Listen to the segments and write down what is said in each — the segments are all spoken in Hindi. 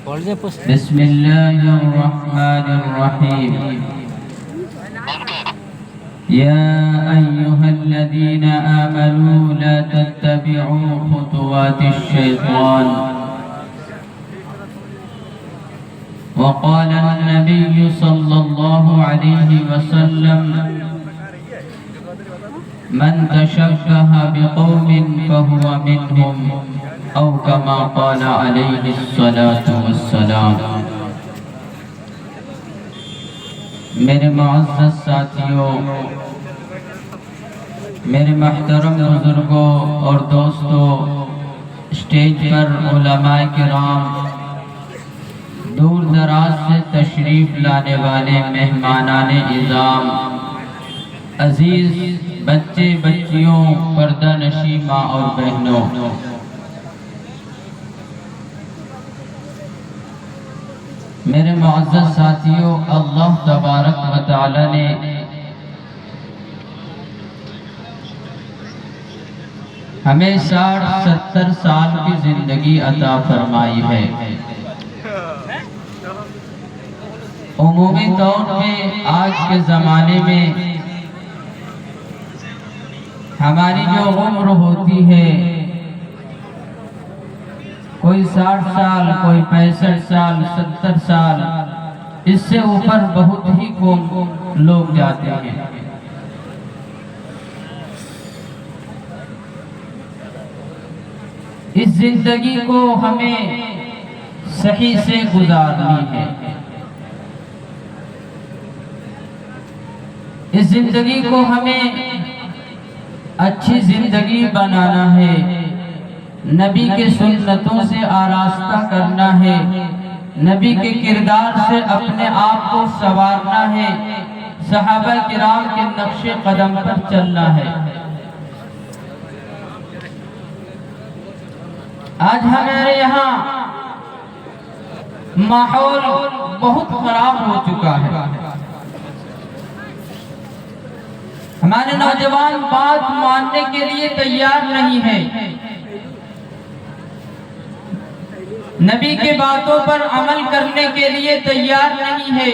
बिस्मिल्लाहिर्रहमानिर्रहीम। या अय्युहल्लज़ीना आमनू ला तत्तबि'ू खुतुवातिश शैतान वक़ाल अन्नबिय्यु सल्लल्लाहु अलैहि वसल्लम मन तशब्बह बिक़ौमिन फहुव मिनहुम औ कमा क़ाल अलैहिस्सलातु वस्सलाम। मेरे मुअज़्ज़ज़ साथियों, मेरे महतरम बुजुर्गों और दोस्तों, स्टेज पर उलमाए किराम, दूर दराज से तशरीफ लाने वाले मेहमानाने इज़ाम, अजीज बच्चे बच्चियों, पर्दा नशी माँ और बहनों, मेरे मुअज़्ज़ज़ साथियों, अल्लाह तबारक व तआला ने हमें 60-70 साल की जिंदगी अता फरमाई है। उमूमी तौर पे आज के ज़माने में हमारी जो उम्र होती है, कोई 60 साल, कोई 65 साल, 70 साल, इससे ऊपर बहुत ही कम लोग जाते हैं। इस जिंदगी को हमें सही से गुजारनी है। इस जिंदगी को हमें अच्छी जिंदगी बनाना है, नबी के सुन्नतों से आरास्ता करना है, नबी के किरदार से अपने आप को संवारना है, सहाबा किराम के नक्शे कदम पर चलना है। आज हमारे यहाँ माहौल बहुत खराब हो चुका है। हमारे नौजवान बात मानने के लिए तैयार नहीं है, नबी के बातों पर अमल करने के लिए तैयार नहीं है,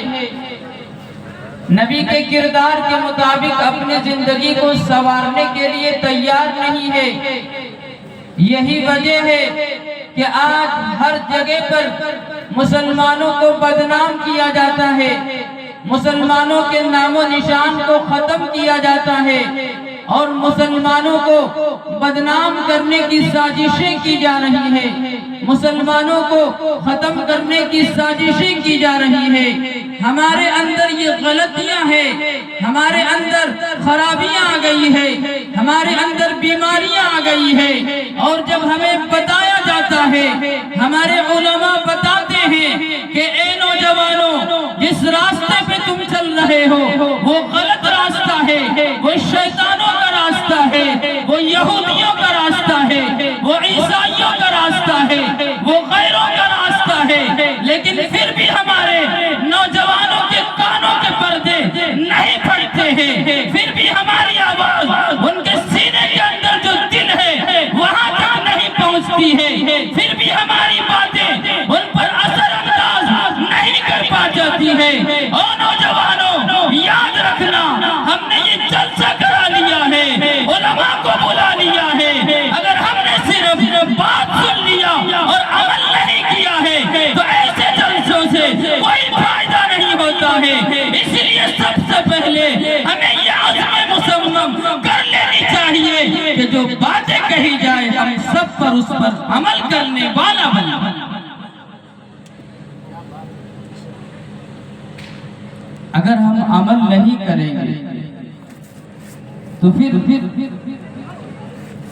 नबी के किरदार के मुताबिक अपनी जिंदगी को संवारने के लिए तैयार नहीं है। यही वजह है कि आज हर जगह पर मुसलमानों को बदनाम किया जाता है, मुसलमानों के नामो निशान को खत्म किया जाता है और मुसलमानों को बदनाम करने की साजिशें की जा रही है, मुसलमानों को खत्म करने की साजिशें की जा रही है। हमारे अंदर ये गलतियां हैं, हमारे अंदर खराबियां आ गई है, हमारे अंदर बीमारियां आ गई है। और जब हमें बताया जाता है, हमारे उलमा बताते हैं कि ए नौजवानों, जिस रास्ते पे तुम चल रहे हो वो गलत रास्ता है, वो शैतानों का रास्ता है, वो यहूदियों का रास्ता है, वो ईसाइयों का रास्ता है, वो गैरों का रास्ता है। लेकिन फिर भी हमारे नौजवानों के कानों के पर्दे नहीं फटते हैं, फिर भी हमारी आवाज उनके सीने के अंदर जो दिल है वहां तक नहीं पहुंचती है, फिर भी हमारी बातें उन पर असरअंदाज नहीं कर पा जाती है। और नौजवानों, याद रखना, हमने ये जलसा करा लिया है, उलमा को बुला लिया है, अगर हमने सिर्फ बात सुन लिया और अमल नहीं किया है तो ऐसे जलसों से कोई फायदा नहीं होता है। इसलिए सबसे पहले हमें ये आज़म मुसम्मम कर लेनी चाहिए कि जो बातें कही जाए हम सब पर उस पर अमल करने वाला बने। अगर हम अमल नहीं करेंगे तो फिर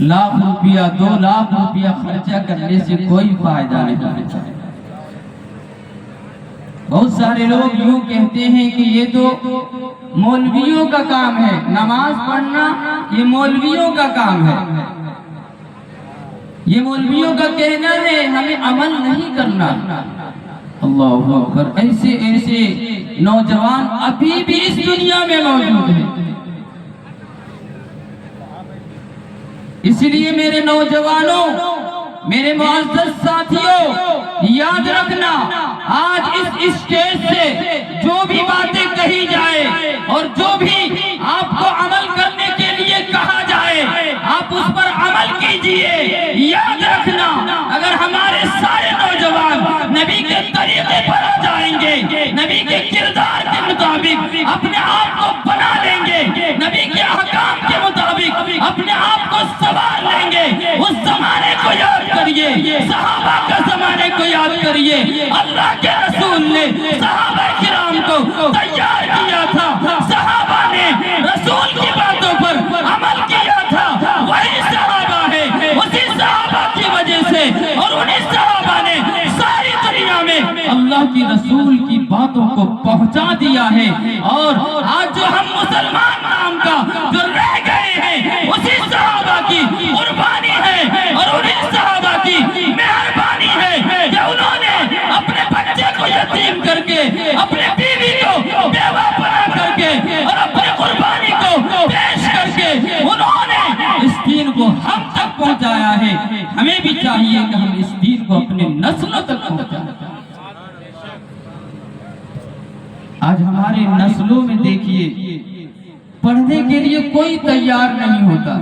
लाख रुपया 2 लाख रुपया खर्चा करने से कोई फायदा नहीं होता। बहुत सारे लोग यूं कहते हैं कि ये तो मौलवियों का काम है, नमाज पढ़ना ये मौलवियों का काम है, ये मौलवियों का कहना है, हमें अमल नहीं करना। अल्लाहु अकबर। ऐसे ऐसे नौजवान अभी भी इस दुनिया में मौजूद हैं। इसलिए मेरे नौजवानों, मेरे मुअज़्ज़ज़ साथियों, याद रखना, आज इस स्टेज से जो भी बातें कही जाए और जो भी आपको अमल करने के लिए कहा जाए, आप उस पर अमल कीजिए। याद रखना, अगर हमारे सारे नौजवान नबी के तरीके पर आ जाएंगे, नबी के किरदार के मुताबिक अपने आप को बना लेंगे, नबी के अहकाम के मुताबिक अपने आप को संवार लेंगे। उस जमाने को याद करिए, सहाबा का जमाने को याद करिए। अल्लाह के रसूल ने सहाबा किराम को तैयार किया था, सहाबा ने रसूल की बातों पर अमल किया था। वही सहाबा है, उसी सहाबा की वजह से और उन्हीं सहाबा ने सारी दुनिया में अल्लाह की रसूल की बातों को पहुंचा दिया है। और आज जो हम मुसलमान नाम का जो रह गए हैं, उसी सहाबा की कुर्बानी है और उन्हीं सहाबा की मेहरबानी है कि उन्होंने अपने बच्चे को यतीम करके, अपने बीवी को बेवा बना करके और अपनी कुर्बानी को पेश करके उन्होंने इस दीन को हम तक पहुंचाया है। हमें भी चाहिए कि हम इस दीन को अपने नस्लों तक पहुंचाएं। आज हमारे नस्लों में देखिए, पढ़ने के लिए कोई तैयार नहीं होता।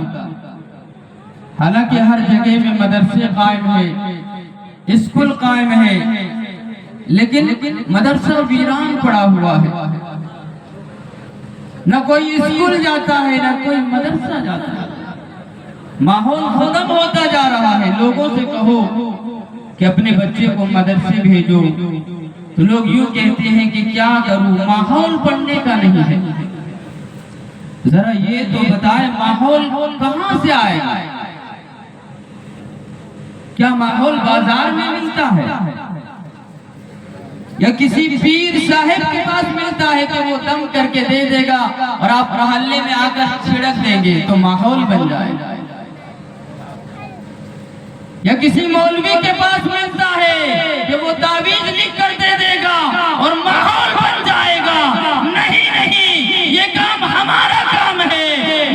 हालांकि हर जगह में मदरसे कायम है, स्कूल कायम है, लेकिन मदरसा वीरान पड़ा हुआ है। न कोई स्कूल जाता है, न कोई मदरसा जाता है। माहौल खत्म होता जा रहा है। लोगों से कहो कि अपने बच्चे को मदरसे भेजो, तो लोग यूं कहते हैं कि क्या करूं, माहौल पढ़ने का नहीं है। जरा ये तो बताए, माहौल कहां से आएगा? क्या माहौल बाजार में मिलता है या किसी पीर साहिब के पास मिलता है कि वो दम करके दे देगा और आप महल्ले में आकर छिड़क देंगे तो माहौल बन जाएगा? या किसी मौलवी के पास मिलता है कि वो तावीज लिख कर दे देगा और माहौल बन जाएगा? नहीं नहीं, ये काम हमारा काम है।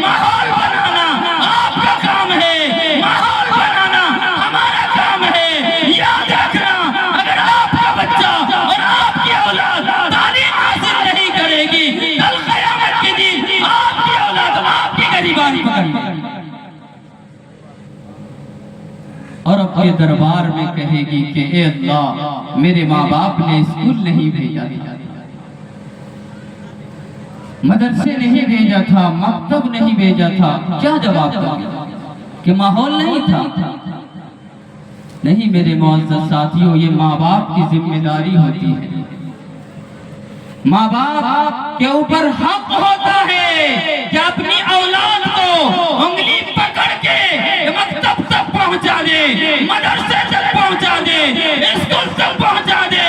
माहौल बनाना आपका काम है, माहौल बनाना हमारा काम है। याद रखना, अगर आपका बच्चा और आपकी औलाद तालीम हासिल नहीं करेगी, कल क़यामत के दिन आपकी औलाद आपकी गरीबानी पकड़ेगी और अपने दरबार में कहेगी कि ए अल्लाह, मेरे माँ बाप ने स्कूल नहीं भेजा था, मदरसे नहीं भेजा था, मकतब नहीं भेजा था। क्या जवाब दोगे? कि माहौल नहीं था? नहीं मेरे मुअज़्ज़ज़ साथियों, ये माँ बाप की जिम्मेदारी होती है। माँ बाप के ऊपर हक होता है कि अपनी औलाद को उंगली पकड़ के मकतब तक पहुंचा दे, मदरसे तक पहुंचा दे, स्कूल तक पहुंचा दे।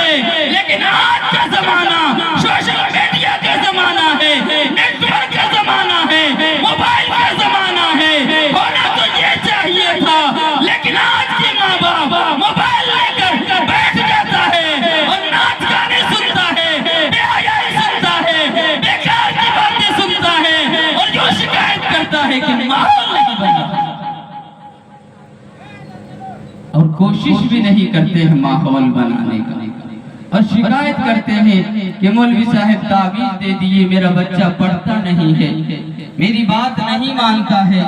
लेकिन आज का जमाना सोशल मीडिया का जमाना है, नेटवर्क का जमाना है, मोबाइल का जमाना है। होना तो ये चाहिए था, लेकिन आज के माँ बाप मोबाइल लेकर बैठ जाता है और नाच गाने सुनता है, बेहयाई सुनता है, बेकार की बातें सुनता है और जो शिकायत करता है कि माहौल नहीं बना, और कोशिश भी नहीं करते हैं माहौल बनाने का, और शिकायत करते हैं कि मौलवी साहब तावीज़ दे दिए, मेरा बच्चा पढ़ता नहीं है, मेरी बात नहीं मानता है।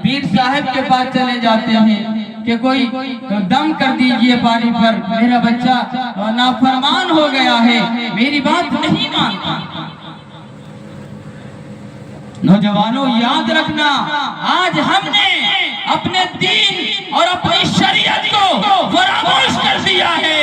पीर साहब के पास चले जाते हैं कि कोई दम कर दीजिए पानी पर, मेरा बच्चा नाफरमान हो गया है, मेरी बात नहीं मानता। नौजवानों याद रखना, आज हमने अपने दीन और अपनी शरीयत को फरामोश कर दिया है,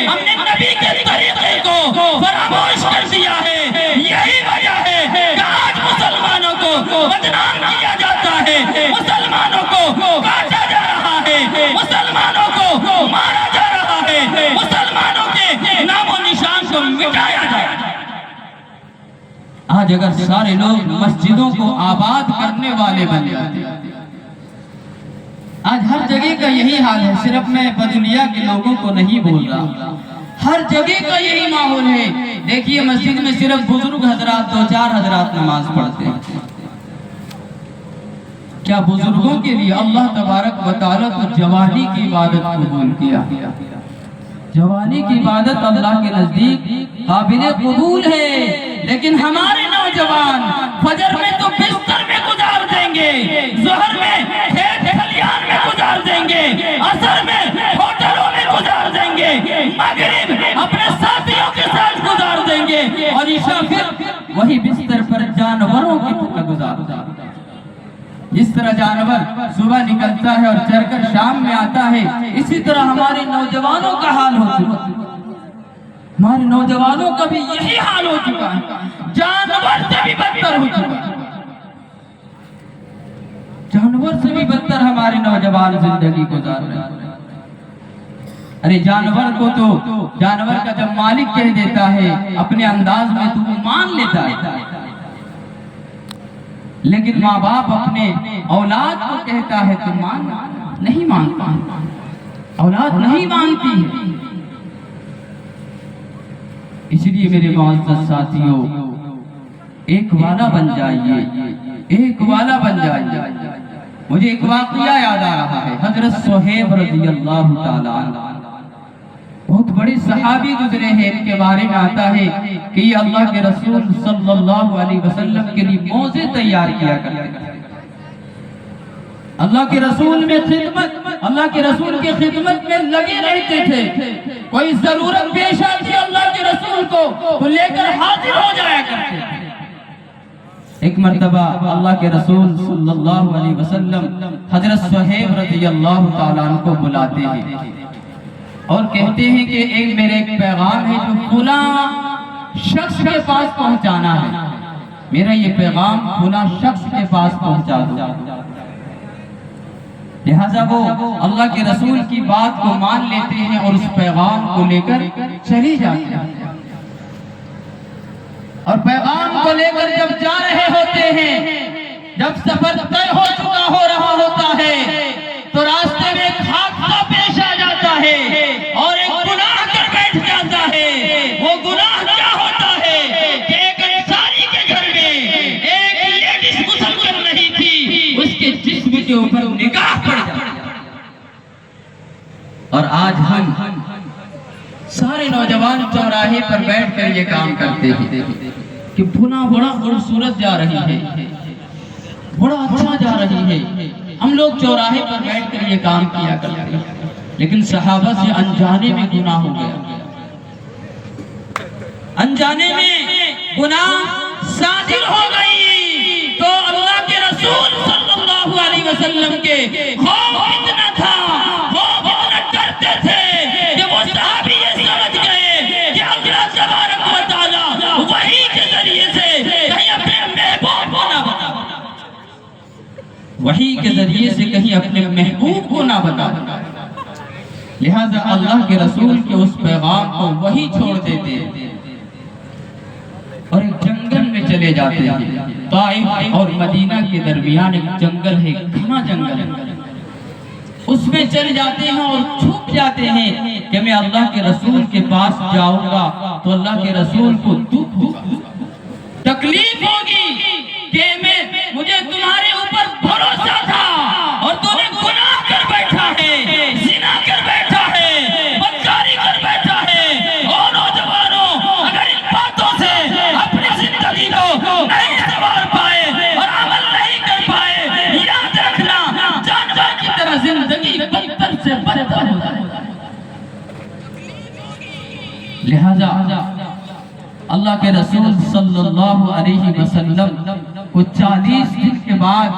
हमने नबी के तरीके को फरामोश कर दिया है। यही वजह है कि आज मुसलमानों को बदनाम किया जाता है, मुसलमानों को काटा जा रहा है, मुसलमानों को मारा जा रहा है, मुसलमानों के नामो निशान को मिटाया जा रहा है। आज अगर सारे लोग मस्जिदों को आबाद करने वाले बन जाते, आज हर जगह का यही हाल है, सिर्फ मैं बदुलिया के लोगों को नहीं बोल रहा, हर जगह का यही माहौल है। देखिए मस्जिद में सिर्फ बुजुर्ग हजरात, 2-4 हजरात नमाज पढ़ते हैं, क्या बुजुर्गों के लिए अल्लाह तबारक व तआला तो जवानी की इबादत कबूल किया। जवानी की इबादत अल्लाह के नजदीक काबिल कबूल है, लेकिन हमारे नौजवान फजर में तो बिस्तर में गुजार देंगे, ज़ोहर में खेत खलियान में गुजार देंगे, असर में होटलों में गुजार देंगे, मगरिब अपने साथियों के साथ गुजार देंगे, और ईशा फिर वही बिस्तर पर जानवरों की तरह गुजार देंगे। जिस तरह जानवर सुबह निकलता है और चरकर शाम में आता है, इसी तरह हमारे नौजवानों का हाल हो चुका है। हमारे नौजवानों का भी यही हाल हो चुका है, जानवर से भी बदतर हो चुका है। जानवर से भी बदतर हमारे नौजवान जिंदगी गुजार रहे हैं। अरे जानवर को तो जानवर का जब मालिक कह देता है अपने अंदाज में तो वो मान लेता है, लेकिन माँ बाप अपने औलाद को कहता है तो नहीं मानता, औलाद नहीं मानती है। इसलिए मेरे मोअज़्ज़ज़ साथियों, एक वाला बन जाइए, एक वाला बन जाइए। मुझे एक वाक़या याद आ रहा है, हजरत सुहैब रज़ियल्लाहु ताला अन्हु बहुत बड़े सहाबी गुजरे हैं। इनके बारे में आता है कि ये अल्लाह के रसूल सल्लल्लाहु अलैहि वसल्लम के लिए मौजे तैयार किया करते थे। अल्लाह के रसूल में खिदमत, अल्लाह के रसूल की खिदमत में लगे रहते थे। कोई जरूरत पेश आती अल्लाह के रसूल को तो लेकर हाजिर हो जाया करते थे। एक मर्तबा अल्लाह के रसूल सल्लल्लाहु अलैहि वसल्लम हजरत सुहैब रज़ियल्लाहु ताला अन्हु को बुलाते हैं और कहते हैं कि मेरे एक पैगाम है जो फुला शख्स के पास पहुंचाना है, मेरा ये पैगाम फुला शख्स के पास पहुंचा दो। लिहाजा वो अल्लाह के रसूल की बात को मान लेते हैं और उस पैगाम को लेकर चले जाते हैं। और पैगाम को लेकर जब जा रहे होते हैं, जब सफर तय हो चुका हो रहा होता है, तो रास्ते में एक हादसा पेश आ जाता है और एक गुनाह कर बैठ जाता है। वो गुनाह क्या होता है कि एक अंसारी के घर में एक लेडीज गुस्ल कर रही थी, उसके जिस्म के ऊपर निगाह पड़ जाती है। और आज हम सारे नौजवान चौराहे पर बैठकर ये काम करते हैं कि फुला बड़ा खूबसूरत जा रही है, बड़ा अच्छा जा रही है। हम लोग चौराहे पर बैठकर ये काम किया करते हैं, लेकिन सहाबा से अनजाने में गुनाह हो गया, अनजाने में गुनाह साजिर हो गई। तो अल्लाह के रसूल सल्लल्लाहु अलैहि वसल्लम के खौफ इतना था, खौफ इतना डरते थे कि वो सहाबी ये समझ गए कि अल्लाह तबारक व तआला वही के जरिए से कहीं अपने महबूब को ना बता, वही के जरिए से कहीं अपने महबूब को ना बता। लिहाजा अल्लाह के रसूल के उस पैगाम को वही छोड़ देते हैं और एक जंगल में चले जाते हैं। ताइफ और मदीना के दरमियान एक जंगल है, घना जंगल है, उसमें चले जाते हैं और छुप जाते हैं कि मैं अल्लाह के रसूल के पास जाऊंगा तो अल्लाह के रसूल को दुख होगा, तकलीफ होगी कि मुझे तुम्हारे ऊपर भरोसा था और तूने गुनाह कर बैठा है, जिना कर बैठा है, बदकारी कर बैठा है। और नौजवानों, अगर इन बातों से अपनी जिंदगी को नहीं संवार पाए और अमल नहीं कर पाए, याद रखना जानवर की तरह जिंदगी बदतर से बदतर हो जाएगी। लिहाजा अल्लाह के रसूल सल्लल्लाहु अलैहि वसल्लम को 40 दिन के बाद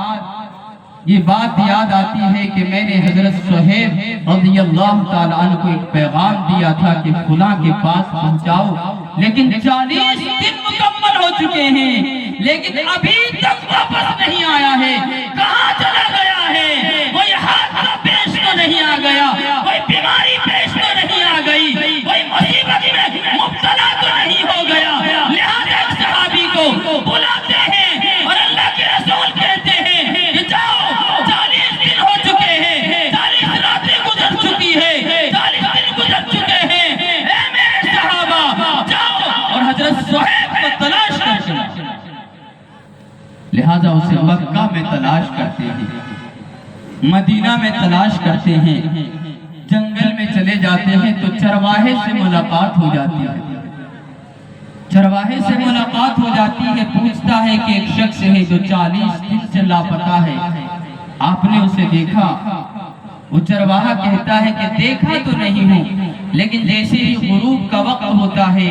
ये बात याद आती है कि मैंने हजरत सुहैब रज़ियल्लाहु ताला अन्हु को एक पैगाम दिया था कि फुला के पास पहुंचाओ, लेकिन 40 दिन मुकम्मल हो चुके हैं, लेकिन अभी तक वापस नहीं आया है। कहाँ चला गया है? कोई हादसा पेश तो नहीं आ गया, कोई बीमारी पेश तो नहीं आ गई, कोई मुसीबत में मुब्तला तो नहीं हो गया। लिहाजा सहाबी को बुलाते हैं और अल्लाह के रसूल कहते हैं कि जाओ, 40 दिन हो चुके हैं, 40 रातें गुजर चुकी है, 40 दिन गुजर चुके हैं, ऐ मेरे सहाबा जाओ और हजरत सुहैब को तलाश कर। लिहाजा उसे मक्का में तलाश करते हैं, मदीना में तलाश करते हैं, जंगल में चले जाते हैं तो चरवाहे से मुलाकात हो जाती है। चरवाहे से मुलाकात हो जाती है, पूछता है कि एक शख्स है जो 40 दिन से लापता है, आपने उसे देखा? वो चरवाहा कहता है कि देखा तो नहीं हूँ, लेकिन जैसे ही गुरूब का वक्त होता है